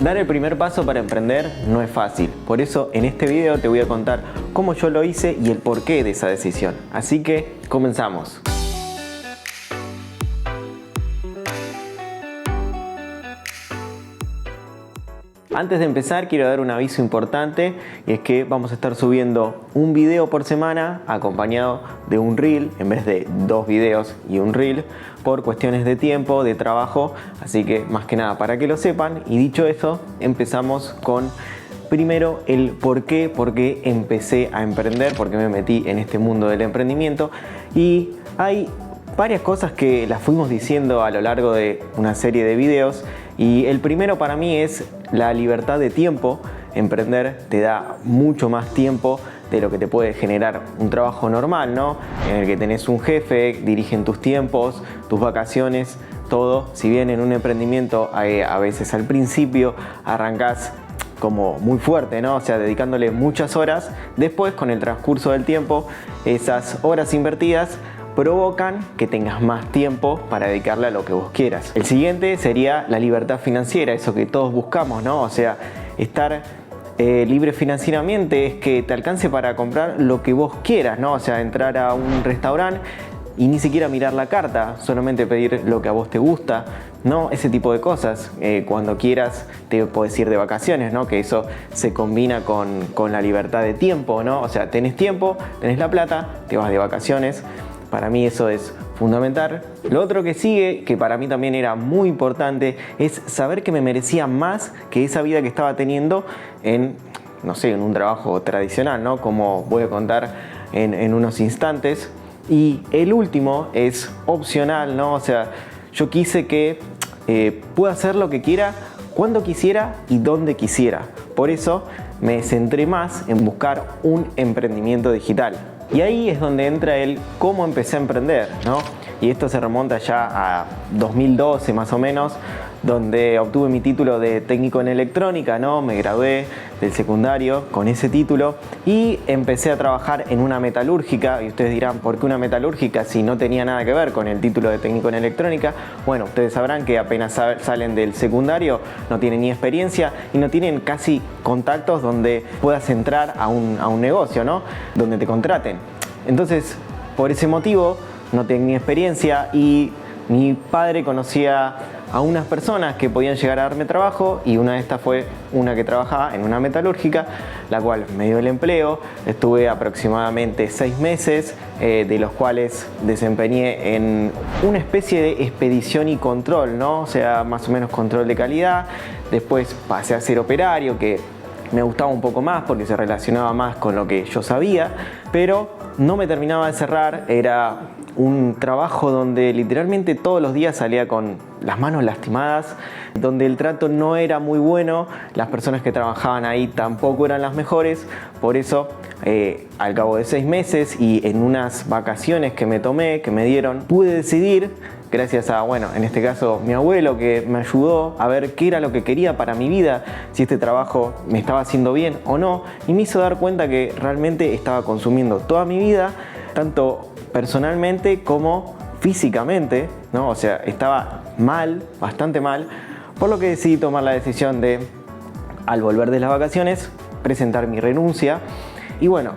Dar el primer paso para emprender no es fácil, por eso en este video te voy a contar cómo yo lo hice y el porqué de esa decisión. Así que comenzamos. Antes de empezar quiero dar un aviso importante y es que vamos a estar subiendo un video por semana acompañado de un reel en vez de 2 videos y un reel por cuestiones de tiempo, de trabajo, así que más que nada para que lo sepan. Y dicho eso, empezamos con primero el por qué empecé a emprender, por qué me metí en este mundo del emprendimiento. Y hay varias cosas que las fuimos diciendo a lo largo de una serie de videos y el primero para mí es la libertad de tiempo. Emprender te da mucho más tiempo de lo que te puede generar un trabajo normal, ¿no? En el que tenés un jefe, dirigen tus tiempos, tus vacaciones, todo. Si bien en un emprendimiento a veces al principio arrancás como muy fuerte, ¿no? O sea, dedicándole muchas horas, después con el transcurso del tiempo, esas horas invertidas provocan que tengas más tiempo para dedicarle a lo que vos quieras. El siguiente sería la libertad financiera, eso que todos buscamos, ¿no? O sea, estar libre financieramente es que te alcance para comprar lo que vos quieras, ¿no? O sea, entrar a un restaurante y ni siquiera mirar la carta, solamente pedir lo que a vos te gusta, ¿no? Ese tipo de cosas. Cuando quieras te podés ir de vacaciones, ¿no? Que eso se combina con la libertad de tiempo, ¿no? O sea, tenés tiempo, tenés la plata, te vas de vacaciones. Para mí eso es fundamental. Lo otro que sigue, que para mí también era muy importante, es saber que me merecía más que esa vida que estaba teniendo en, no sé, en un trabajo tradicional, ¿no? Como voy a contar en unos instantes. Y el último es opcional, ¿no? O sea, yo quise que pueda hacer lo que quiera, cuando quisiera y donde quisiera. Por eso me centré más en buscar un emprendimiento digital. Y ahí es donde entra el cómo empecé a emprender, ¿no? Y esto se remonta ya a 2012 más o menos, donde obtuve mi título de técnico en electrónica, ¿no? Me gradué del secundario con ese título y empecé a trabajar en una metalúrgica. Y ustedes dirán, ¿por qué una metalúrgica si no tenía nada que ver con el título de técnico en electrónica? Bueno, ustedes sabrán que apenas salen del secundario, no tienen ni experiencia y no tienen casi contactos donde puedas entrar a un negocio, ¿no? Donde te contraten. Entonces, por ese motivo, no tenía experiencia y mi padre conocía a unas personas que podían llegar a darme trabajo y una de estas fue una que trabajaba en una metalúrgica, la cual me dio el empleo. Estuve aproximadamente 6 meses, de los cuales desempeñé en una especie de expedición y control, ¿no? O sea, más o menos control de calidad. Después pasé a ser operario, que me gustaba un poco más porque se relacionaba más con lo que yo sabía, pero no me terminaba de cerrar. Era un trabajo donde literalmente todos los días salía con las manos lastimadas, donde el trato no era muy bueno, las personas que trabajaban ahí tampoco eran las mejores. Por eso al cabo de 6 meses y en unas vacaciones que me tomé, que me dieron, pude decidir, gracias a, bueno, en este caso mi abuelo, que me ayudó a ver qué era lo que quería para mi vida, si este trabajo me estaba haciendo bien o no, y me hizo dar cuenta que realmente estaba consumiendo toda mi vida, tanto personalmente como físicamente, ¿no? O sea, estaba mal, bastante mal, por lo que decidí tomar la decisión de, al volver de las vacaciones, presentar mi renuncia. Y bueno,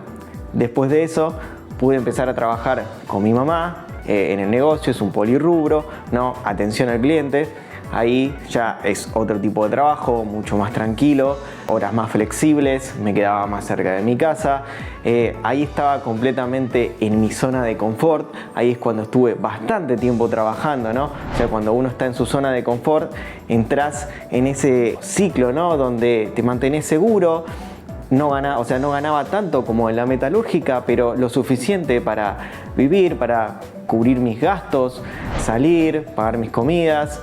después de eso pude empezar a trabajar con mi mamá en el negocio. Es un polirrubro, ¿no? Atención al cliente. Ahí ya es otro tipo de trabajo, mucho más tranquilo, horas más flexibles, me quedaba más cerca de mi casa. Ahí estaba completamente en mi zona de confort. Ahí es cuando estuve bastante tiempo trabajando, ¿no? O sea, cuando uno está en su zona de confort, entras en ese ciclo, ¿no? Donde te mantenés seguro. No ganaba tanto como en la metalúrgica, pero lo suficiente para vivir, para cubrir mis gastos, salir, pagar mis comidas.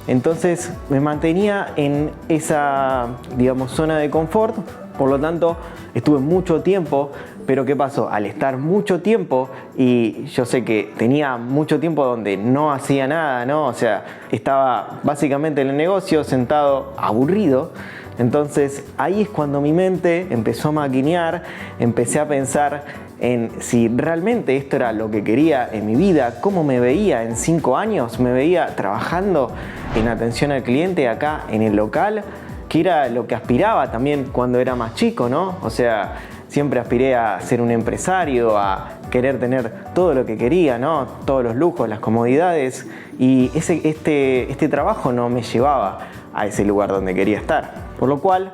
Entonces me mantenía en esa, digamos, zona de confort. Por lo tanto, estuve mucho tiempo. Pero ¿qué pasó? Al estar mucho tiempo, y yo sé que tenía mucho tiempo donde no hacía nada, ¿no? O sea, estaba básicamente en el negocio, sentado, aburrido. Entonces ahí es cuando mi mente empezó a maquinear, empecé a pensar en si realmente esto era lo que quería en mi vida, cómo me veía en 5 años, me veía trabajando en atención al cliente acá en el local, que era lo que aspiraba también cuando era más chico, ¿no? O sea, siempre aspiré a ser un empresario, a querer tener todo lo que quería, ¿no? Todos los lujos, las comodidades, y este trabajo no me llevaba a ese lugar donde quería estar. Por lo cual,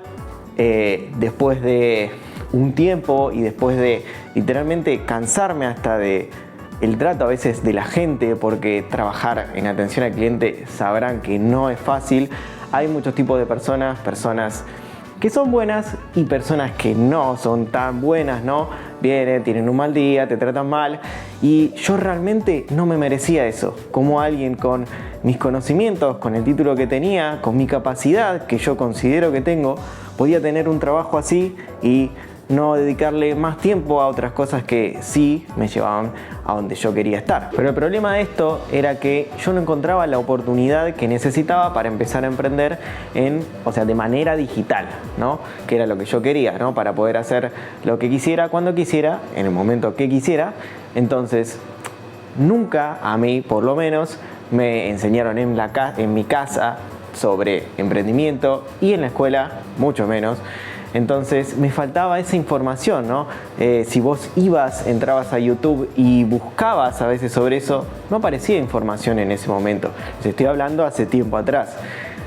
después de un tiempo y después de literalmente cansarme hasta de el trato a veces de la gente, porque trabajar en atención al cliente sabrán que no es fácil. Hay muchos tipos de personas que son buenas y personas que no son tan buenas, ¿no? Vienen, tienen un mal día, te tratan mal, y yo realmente no me merecía eso. Como alguien con mis conocimientos, con el título que tenía, con mi capacidad que yo considero que tengo, podía tener un trabajo así y no dedicarle más tiempo a otras cosas que sí me llevaban a donde yo quería estar. Pero el problema de esto era que yo no encontraba la oportunidad que necesitaba para empezar a emprender de manera digital, ¿no? Que era lo que yo quería, ¿no? Para poder hacer lo que quisiera, cuando quisiera, en el momento que quisiera. Entonces, nunca a mí, por lo menos, me enseñaron en mi casa sobre emprendimiento, y en la escuela mucho menos. Entonces me faltaba esa información, ¿no? Si vos entrabas a YouTube y buscabas a veces sobre eso, no aparecía información en ese momento. Les estoy hablando hace tiempo atrás.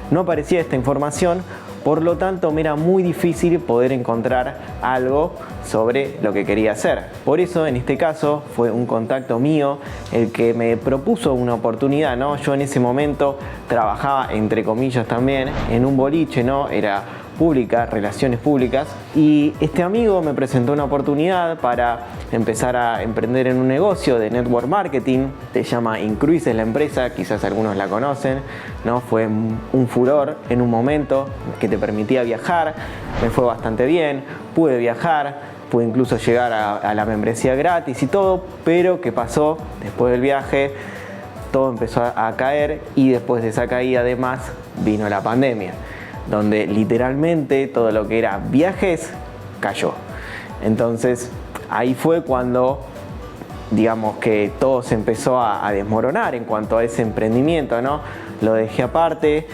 No aparecía esta información, por lo tanto me era muy difícil poder encontrar algo sobre lo que quería hacer. Por eso en este caso fue un contacto mío el que me propuso una oportunidad, ¿no? Yo en ese momento trabajaba, entre comillas también, en un boliche, ¿no? Era pública, relaciones públicas, y este amigo me presentó una oportunidad para empezar a emprender en un negocio de network marketing. Se llama Incruise, es la empresa, quizás algunos la conocen, ¿no? Fue un furor en un momento que te permitía viajar, me fue bastante bien, pude viajar, pude incluso llegar a la membresía gratis y todo, pero ¿qué pasó? Después del viaje todo empezó a caer, y después de esa caída además vino la pandemia, donde literalmente todo lo que era viajes cayó. Entonces ahí fue cuando, digamos, que todo se empezó a desmoronar en cuanto a ese emprendimiento, ¿no? Lo dejé aparte.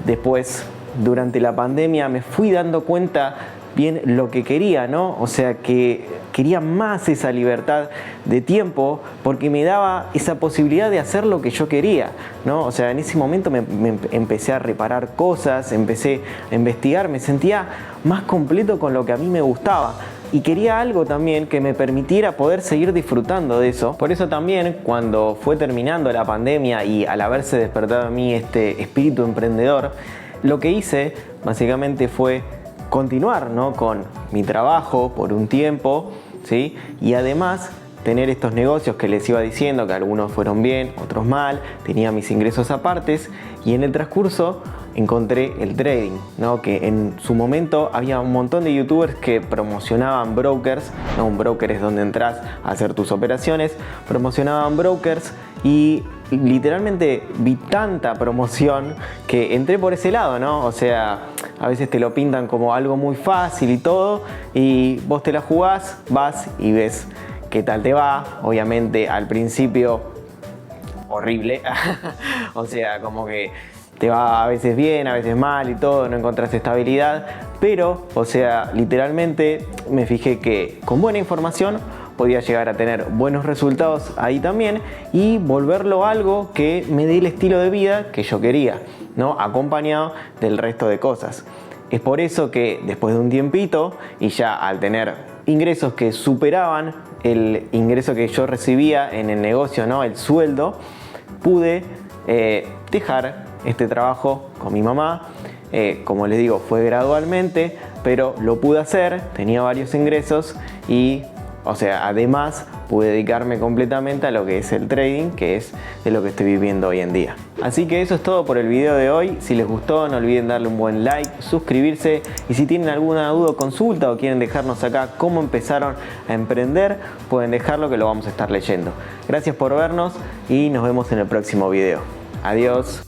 Después, durante la pandemia, me fui dando cuenta bien lo que quería, ¿no? O sea, que quería más esa libertad de tiempo, porque me daba esa posibilidad de hacer lo que yo quería, ¿no? O sea, en ese momento me empecé a reparar cosas, empecé a investigar, me sentía más completo con lo que a mí me gustaba. Y quería algo también que me permitiera poder seguir disfrutando de eso. Por eso también, cuando fue terminando la pandemia y al haberse despertado en mí este espíritu emprendedor, lo que hice básicamente fue continuar, ¿no? Con mi trabajo por un tiempo, ¿sí? Y además tener estos negocios que les iba diciendo, que algunos fueron bien, otros mal, tenía mis ingresos apartes, y en el transcurso encontré el trading, ¿no? Que en su momento había un montón de youtubers que promocionaban brokers, ¿no? Un broker es donde entras a hacer tus operaciones, promocionaban brokers, y literalmente vi tanta promoción que entré por ese lado, ¿no? O sea, a veces te lo pintan como algo muy fácil y todo, y vos te la jugás, vas y ves qué tal te va. Obviamente al principio horrible, o sea, como que te va a veces bien, a veces mal y todo, no encontrás estabilidad, pero, o sea, literalmente me fijé que con buena información podía llegar a tener buenos resultados ahí también, y volverlo algo que me dé el estilo de vida que yo quería, ¿no? Acompañado del resto de cosas. Es por eso que después de un tiempito, y ya al tener ingresos que superaban el ingreso que yo recibía en el negocio, ¿no? El sueldo, pude dejar este trabajo con mi mamá. Como les digo, fue gradualmente, pero lo pude hacer, tenía varios ingresos y, o sea, además pude dedicarme completamente a lo que es el trading, que es de lo que estoy viviendo hoy en día. Así que eso es todo por el video de hoy. Si les gustó, no olviden darle un buen like, suscribirse, y si tienen alguna duda o consulta, o quieren dejarnos acá cómo empezaron a emprender, pueden dejarlo, que lo vamos a estar leyendo. Gracias por vernos y nos vemos en el próximo video. Adiós.